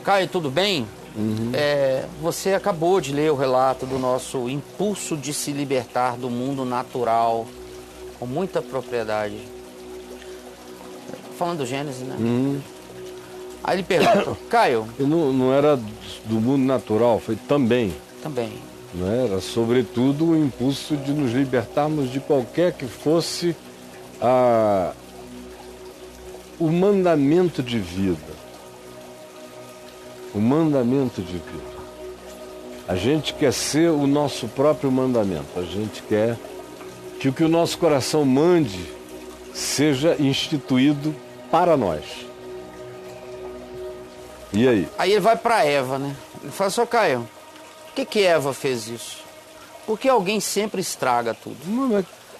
Caio, tudo bem? Você acabou de ler o relato do nosso impulso de se libertar do mundo natural, com muita propriedade. Falando do Gênesis, né? Aí ele pergunta, Caio... Não era do mundo natural, foi também. Também. Não era, sobretudo, o impulso de nos libertarmos de qualquer que fosse o mandamento de vida. O mandamento de vida. A gente quer ser o nosso próprio mandamento. A gente quer que o nosso coração mande seja instituído para nós. E aí? Aí ele vai para Eva, né? Ele fala, só Caio, por que Eva fez isso? Porque alguém sempre estraga tudo.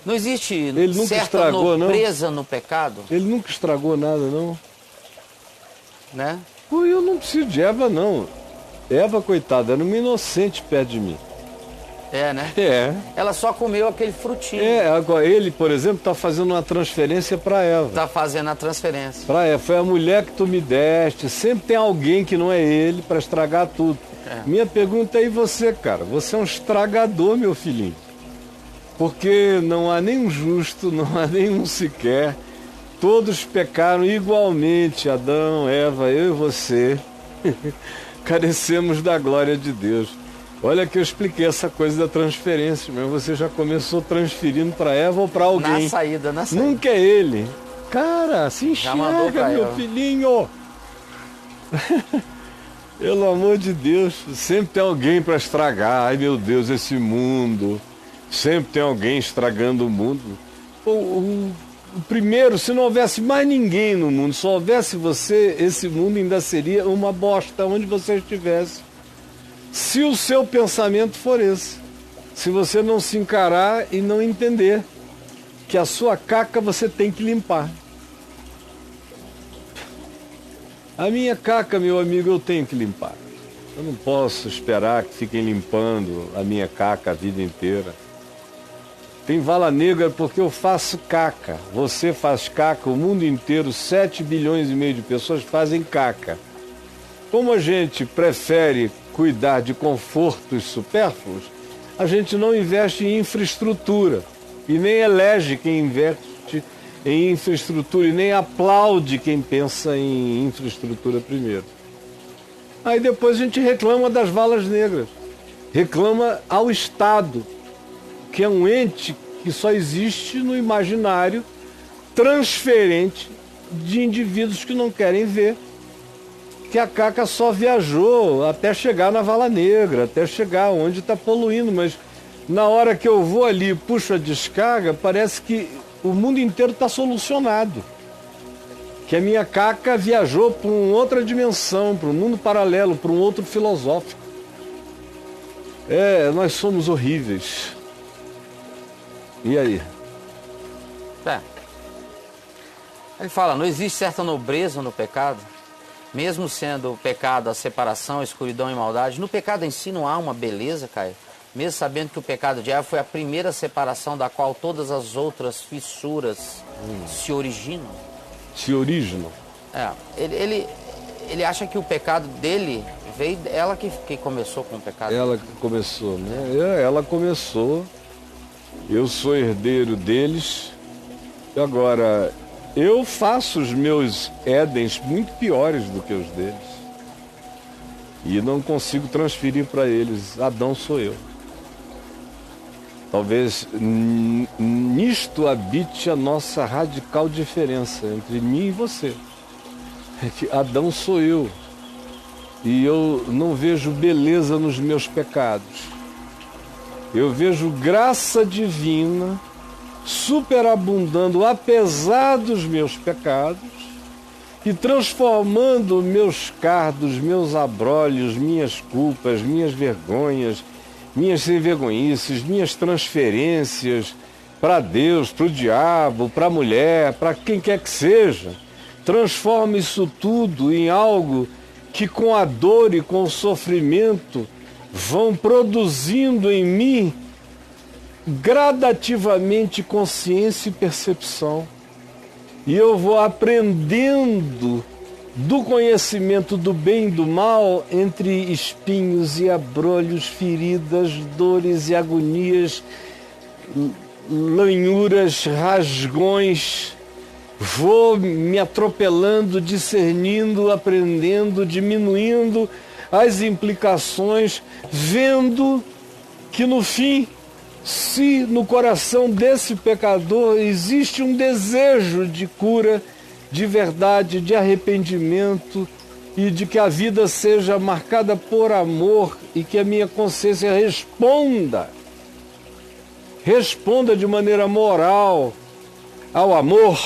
Não existe ele nunca certa estragou, nobreza no pecado. Ele nunca estragou nada, não. Né? Pô, eu não preciso de Eva, não. Eva, coitada, era uma inocente perto de mim. É, né? É. Ela só comeu aquele frutinho. Agora ele, por exemplo, está fazendo uma transferência para Eva. Está fazendo a transferência. Para Eva. Foi a mulher que tu me deste. Sempre tem alguém que não é ele para estragar tudo. Minha pergunta é, e você, cara? Você é um estragador, meu filhinho. Porque não há nenhum justo, não há nenhum sequer. Todos pecaram igualmente, Adão, Eva, eu e você. Carecemos da glória de Deus. Olha que eu expliquei essa coisa da transferência, mas você já começou transferindo para Eva ou para alguém. Na saída. Nunca é ele. Cara, se enxerga, meu filhinho. Pelo amor de Deus, sempre tem alguém para estragar. Ai, meu Deus, esse mundo. Sempre tem alguém estragando o mundo. O primeiro, se não houvesse mais ninguém no mundo, só houvesse você, esse mundo ainda seria uma bosta onde você estivesse. Se o seu pensamento for esse. Se você não se encarar e não entender que a sua caca você tem que limpar. A minha caca, meu amigo, eu tenho que limpar. Eu não posso esperar que fiquem limpando a minha caca a vida inteira. Tem vala negra porque eu faço caca. Você faz caca, o mundo inteiro, 7 bilhões e meio de pessoas fazem caca. Como a gente prefere cuidar de confortos supérfluos, a gente não investe em infraestrutura e nem elege quem investe em infraestrutura e nem aplaude quem pensa em infraestrutura primeiro. Aí depois a gente reclama das valas negras, reclama ao Estado, que é um ente que só existe no imaginário transferente de indivíduos que não querem ver que a caca só viajou até chegar na vala negra, até chegar onde está poluindo, mas na hora que eu vou ali e puxo a descarga, parece que o mundo inteiro está solucionado. Que a minha caca viajou para uma outra dimensão, para um mundo paralelo, para um outro filosófico. Nós somos horríveis. E aí? Ele fala, não existe certa nobreza no pecado, mesmo sendo o pecado a separação, a escuridão e maldade. No pecado em si não há uma beleza, Caio. Mesmo sabendo que o pecado de Eva foi a primeira separação da qual todas as outras fissuras se originam. Se originam? Ele acha que o pecado dele veio... Ela que começou com o pecado. Ela que começou, né? Ela começou. Eu sou herdeiro deles. E agora, eu faço os meus Édens muito piores do que os deles. E não consigo transferir para eles. Adão sou eu. Talvez nisto habite a nossa radical diferença entre mim e você. É que Adão sou eu. E eu não vejo beleza nos meus pecados. Eu vejo graça divina superabundando apesar dos meus pecados e transformando meus cardos, meus abrolhos, minhas culpas, minhas vergonhas, minhas sem-vergonhices, minhas transferências para Deus, para o diabo, para a mulher, para quem quer que seja. Transforma isso tudo em algo que com a dor e com o sofrimento vão produzindo em mim gradativamente consciência e percepção. E eu vou aprendendo do conhecimento do bem e do mal, entre espinhos e abrolhos, feridas, dores e agonias, lanhuras, rasgões, vou me atropelando, discernindo, aprendendo, diminuindo as implicações, vendo que no fim, se no coração desse pecador existe um desejo de cura, de verdade, de arrependimento e de que a vida seja marcada por amor e que a minha consciência responda de maneira moral ao amor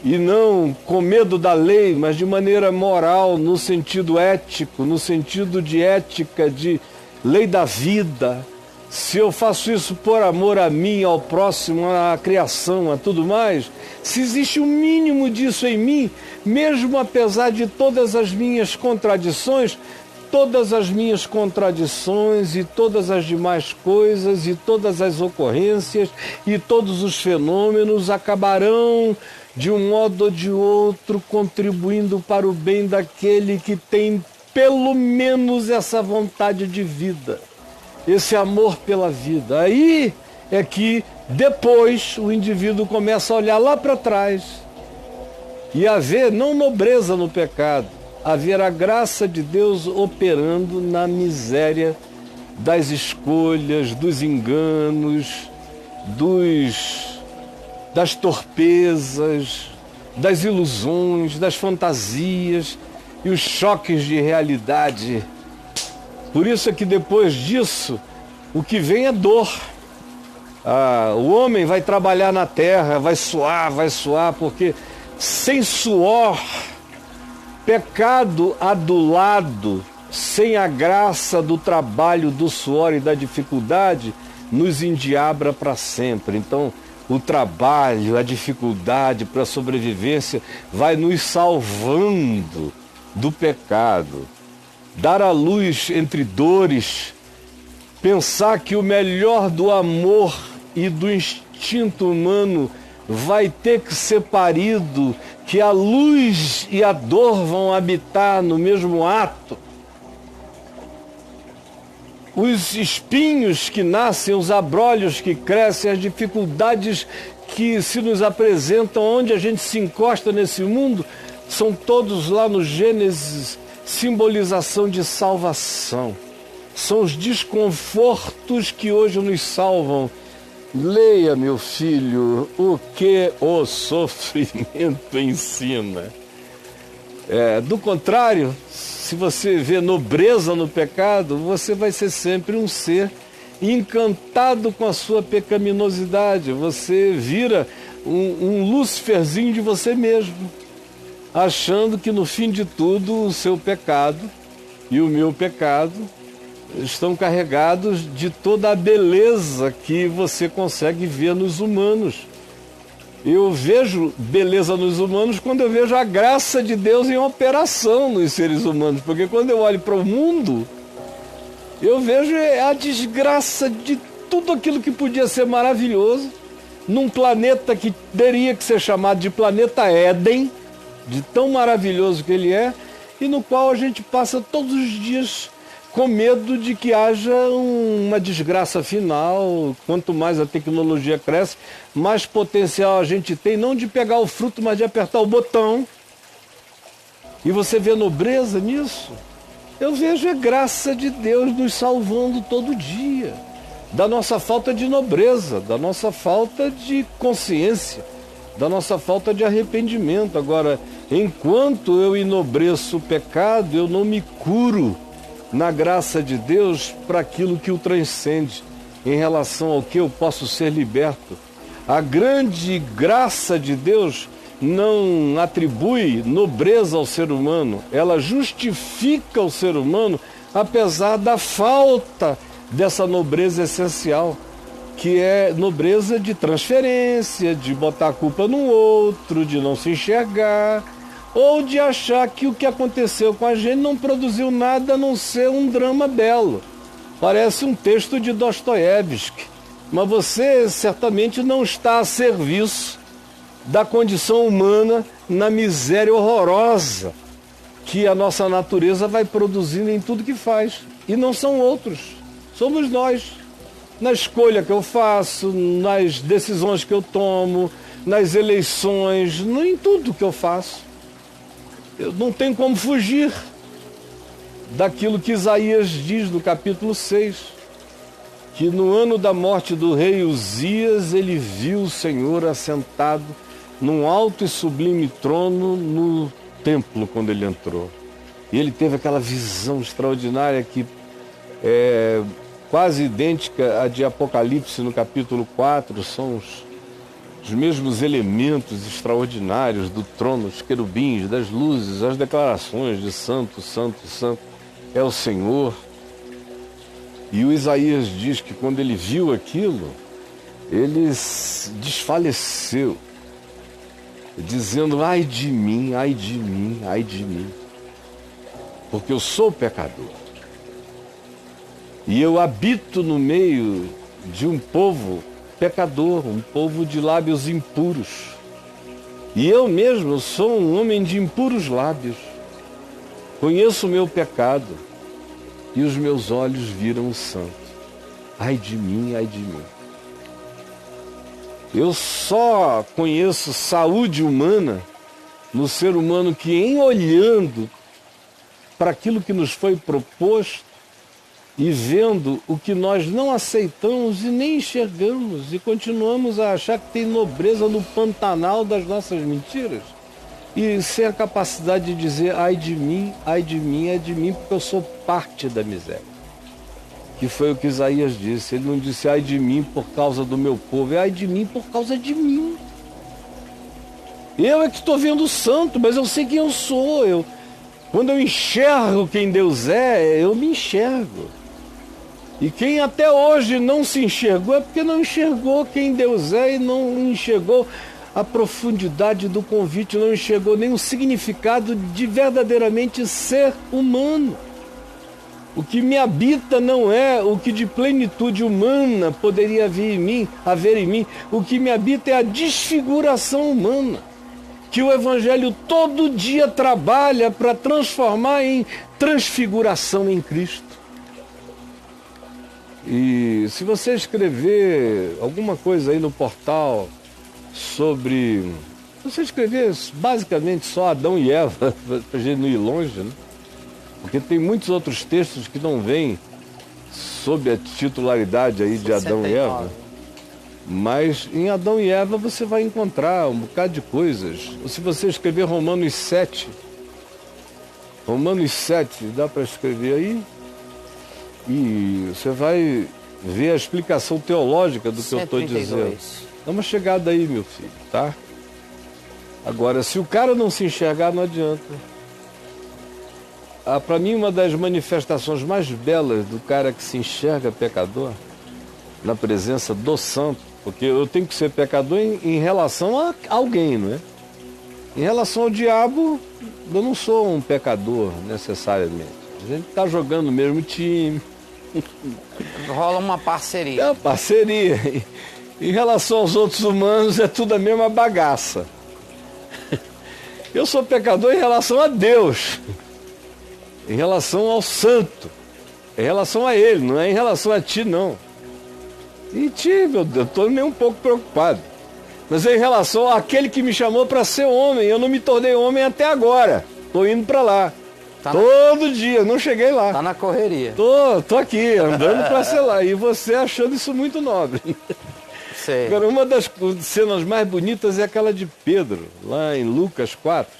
e não com medo da lei, mas de maneira moral, no sentido ético, no sentido de ética, de lei da vida. Se eu faço isso por amor a mim, ao próximo, à criação, a tudo mais, se existe um mínimo disso em mim, mesmo apesar de todas as minhas contradições e todas as demais coisas e todas as ocorrências e todos os fenômenos acabarão, de um modo ou de outro, contribuindo para o bem daquele que tem pelo menos essa vontade de vida, esse amor pela vida. Aí é que depois o indivíduo começa a olhar lá para trás e a ver não nobreza no pecado, a ver a graça de Deus operando na miséria das escolhas, dos enganos, das torpezas, das ilusões, das fantasias e os choques de realidade. Por isso é que depois disso, o que vem é dor. O homem vai trabalhar na terra, vai suar, porque sem suor, pecado adulado, sem a graça do trabalho, do suor e da dificuldade, nos endiabra para sempre. Então, o trabalho, a dificuldade para a sobrevivência vai nos salvando do pecado. Dar à luz entre dores, pensar que o melhor do amor e do instinto humano vai ter que ser parido, que a luz e a dor vão habitar no mesmo ato. Os espinhos que nascem, os abrolhos que crescem, as dificuldades que se nos apresentam onde a gente se encosta nesse mundo, são todos lá no Gênesis simbolização de salvação. São os desconfortos que hoje nos salvam. Leia, meu filho, o que o sofrimento ensina. Do contrário, se você vê nobreza no pecado, você vai ser sempre um ser encantado com a sua pecaminosidade. Você vira um Lúciferzinho de você mesmo, achando que no fim de tudo o seu pecado e o meu pecado estão carregados de toda a beleza que você consegue ver nos humanos. Eu vejo beleza nos humanos quando eu vejo a graça de Deus em operação nos seres humanos, porque quando eu olho para o mundo, eu vejo a desgraça de tudo aquilo que podia ser maravilhoso, num planeta que teria que ser chamado de planeta Éden, de tão maravilhoso que ele é, e no qual a gente passa todos os dias com medo de que haja uma desgraça final. Quanto mais a tecnologia cresce, mais potencial a gente tem, não de pegar o fruto, mas de apertar o botão. E você vê nobreza nisso? Eu vejo a graça de Deus nos salvando todo dia, da nossa falta de nobreza, da nossa falta de consciência, da nossa falta de arrependimento. Agora, enquanto eu enobreço o pecado, eu não me curo na graça de Deus para aquilo que o transcende, em relação ao que eu posso ser liberto. A grande graça de Deus não atribui nobreza ao ser humano, ela justifica o ser humano, apesar da falta dessa nobreza essencial, que é nobreza de transferência, de botar a culpa no outro, de não se enxergar, ou de achar que o que aconteceu com a gente não produziu nada a não ser um drama belo. Parece um texto de Dostoiévski, mas você certamente não está a serviço da condição humana na miséria horrorosa que a nossa natureza vai produzindo em tudo que faz. E não são outros, somos nós. Na escolha que eu faço, nas decisões que eu tomo, nas eleições, em tudo que eu faço. Eu não tenho como fugir daquilo que Isaías diz no capítulo 6, que no ano da morte do rei Uzias, ele viu o Senhor assentado num alto e sublime trono no templo quando ele entrou. E ele teve aquela visão extraordinária que é quase idêntica à de Apocalipse no capítulo 4, são os mesmos elementos extraordinários do trono, os querubins, das luzes, as declarações de santo, santo, santo é o Senhor. E o Isaías diz que quando ele viu aquilo, ele desfaleceu, dizendo: ai de mim, ai de mim, ai de mim, porque eu sou pecador. E eu habito no meio de um povo pecador, um povo de lábios impuros. E eu mesmo sou um homem de impuros lábios. Conheço o meu pecado e os meus olhos viram o santo. Ai de mim, ai de mim. Eu só conheço saúde humana no ser humano que, em olhando para aquilo que nos foi proposto e vendo o que nós não aceitamos e nem enxergamos e continuamos a achar que tem nobreza no Pantanal das nossas mentiras, e sem a capacidade de dizer: ai de mim, ai de mim, ai de mim, porque eu sou parte da miséria. Que foi o que Isaías disse. Ele não disse: ai de mim por causa do meu povo, é ai de mim por causa de mim. Eu é que estou vendo o santo, mas eu sei quem eu sou. Quando eu enxergo quem Deus é, eu me enxergo. E quem até hoje não se enxergou é porque não enxergou quem Deus é e não enxergou a profundidade do convite, não enxergou nem o significado de verdadeiramente ser humano. O que me habita não é o que de plenitude humana poderia haver em mim. O que me habita é a desfiguração humana, que o Evangelho todo dia trabalha para transformar em transfiguração em Cristo. E se você escrever alguma coisa aí no portal sobre... Se você escrever basicamente só Adão e Eva, para a gente não ir longe, né? Porque tem muitos outros textos que não vêm sob a titularidade aí de Adão e Eva. Mas em Adão e Eva você vai encontrar um bocado de coisas. Se você escrever Romanos 7, dá para escrever aí? E você vai ver a explicação teológica do que eu estou dizendo. Dá uma chegada aí, meu filho, tá? Agora, se o cara não se enxergar, não adianta. Para mim, uma das manifestações mais belas do cara que se enxerga pecador, na presença do santo, porque eu tenho que ser pecador em relação a alguém, não é? Em relação ao diabo, eu não sou um pecador necessariamente. A gente está jogando no mesmo time. Rola uma parceria. É uma parceria. Em relação aos outros humanos, é tudo a mesma bagaça. Eu sou pecador em relação a Deus, em relação ao santo, em relação a Ele, não é em relação a ti, não. E ti, meu Deus, eu estou nem um pouco preocupado. Mas é em relação àquele que me chamou para ser homem. Eu não me tornei homem até agora. Estou indo para lá. Todo dia, não cheguei lá. Tá na correria. Tô aqui, andando para ser lá. E você achando isso muito nobre. Sei. Agora, uma das cenas mais bonitas é aquela de Pedro, lá em Lucas 4,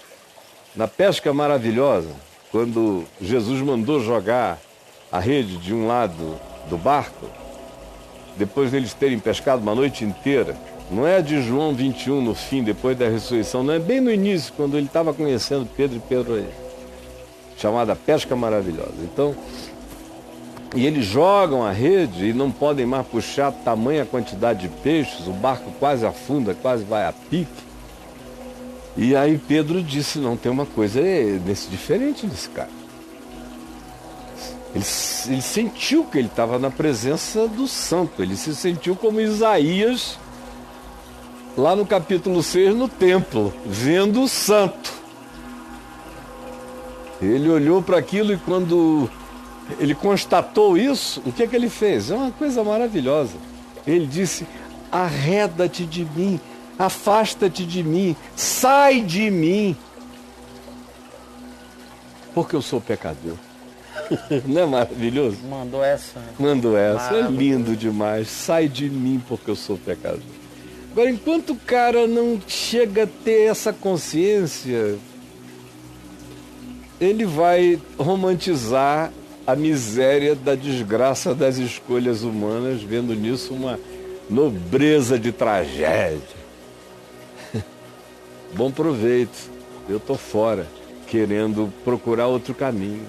na pesca maravilhosa, quando Jesus mandou jogar a rede de um lado do barco, depois deles terem pescado uma noite inteira. Não é de João 21 no fim, depois da ressurreição, não é bem no início, quando ele estava conhecendo Pedro e Pedro aí, chamada pesca maravilhosa. Então, e eles jogam a rede e não podem mais puxar tamanha quantidade de peixes, o barco quase afunda, quase vai a pique. E aí Pedro disse: não, tem uma coisa diferente nesse cara. Ele sentiu que ele estava na presença do santo, ele se sentiu como Isaías lá no capítulo 6, no templo, vendo o santo. Ele olhou para aquilo e quando ele constatou isso, o que é que ele fez? É uma coisa maravilhosa. Ele disse: arreda-te de mim, afasta-te de mim, sai de mim, porque eu sou pecador. Não é maravilhoso? Mandou essa. Mandou essa, é lindo demais. Sai de mim porque eu sou pecador. Agora, enquanto o cara não chega a ter essa consciência, ele vai romantizar a miséria da desgraça das escolhas humanas, vendo nisso uma nobreza de tragédia. Bom proveito, eu estou fora, querendo procurar outro caminho.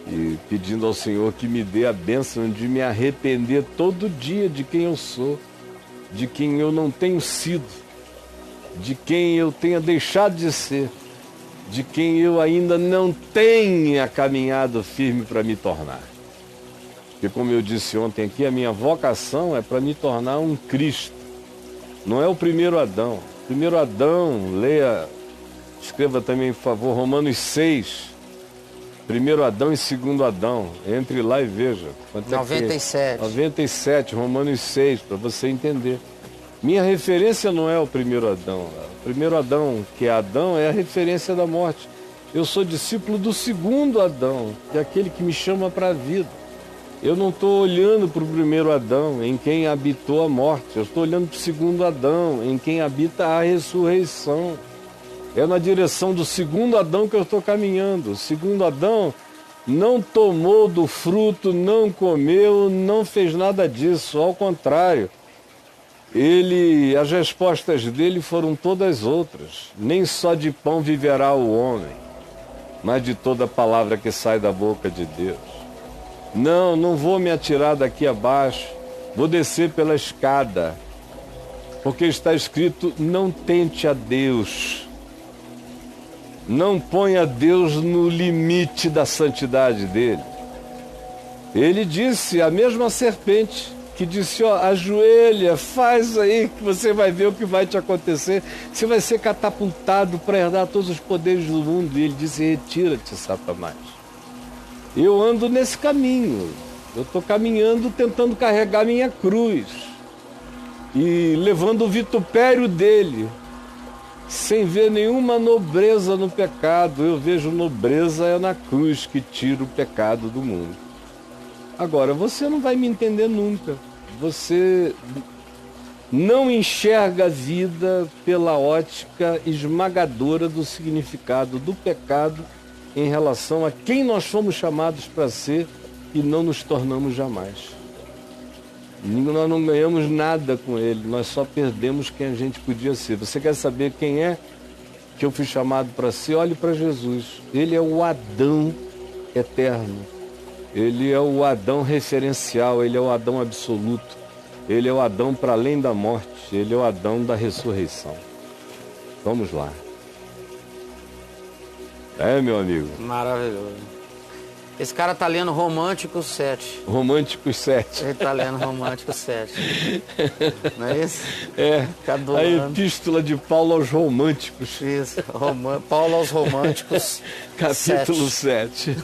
E pedindo ao Senhor que me dê a bênção de me arrepender todo dia de quem eu sou, de quem eu não tenho sido, de quem eu tenha deixado de ser, de quem eu ainda não tenha caminhado firme para me tornar. Porque, como eu disse ontem aqui, a minha vocação é para me tornar um Cristo. Não é o primeiro Adão. O primeiro Adão, escreva também, por favor, Romanos 6. Primeiro Adão e segundo Adão. Entre lá e veja. 97. 97, Romanos 6, para você entender. Minha referência não é o primeiro Adão. O primeiro Adão, que é Adão, é a referência da morte. Eu sou discípulo do segundo Adão, que é aquele que me chama para a vida. Eu não estou olhando para o primeiro Adão, em quem habitou a morte. Eu estou olhando para o segundo Adão, em quem habita a ressurreição. É na direção do segundo Adão que eu estou caminhando. O segundo Adão não tomou do fruto, não comeu, não fez nada disso. Ao contrário, as respostas dele foram todas outras. Nem só de pão viverá o homem, mas de toda palavra que sai da boca de Deus. Não vou me atirar daqui abaixo, vou descer pela escada, porque está escrito: não tente a Deus. Não ponha Deus no limite da santidade dele. Ele disse, a mesma serpente, que disse: ó, ajoelha, faz aí que você vai ver o que vai te acontecer. Você vai ser catapultado para herdar todos os poderes do mundo. E ele disse: retira-te, Satanás. Eu ando nesse caminho. Eu estou caminhando, tentando carregar minha cruz. E levando o vitupério dele, sem ver nenhuma nobreza no pecado. Eu vejo nobreza na cruz que tira o pecado do mundo. Agora, você não vai me entender nunca. Você não enxerga a vida pela ótica esmagadora do significado do pecado em relação a quem nós fomos chamados para ser e não nos tornamos jamais. Nós não ganhamos nada com ele, nós só perdemos quem a gente podia ser. Você quer saber quem é que eu fui chamado para ser? Olhe para Jesus. Ele é o Adão eterno. Ele é o Adão referencial, ele é o Adão absoluto. Ele é o Adão para além da morte, ele é o Adão da ressurreição. Vamos lá. É, meu amigo? Maravilhoso. Esse cara tá lendo Românticos 7. Românticos 7. Ele tá lendo Românticos 7. Não é isso? É, Cada a ano. epístola de Paulo aos Românticos. Isso, Paulo aos Românticos Capítulo 7.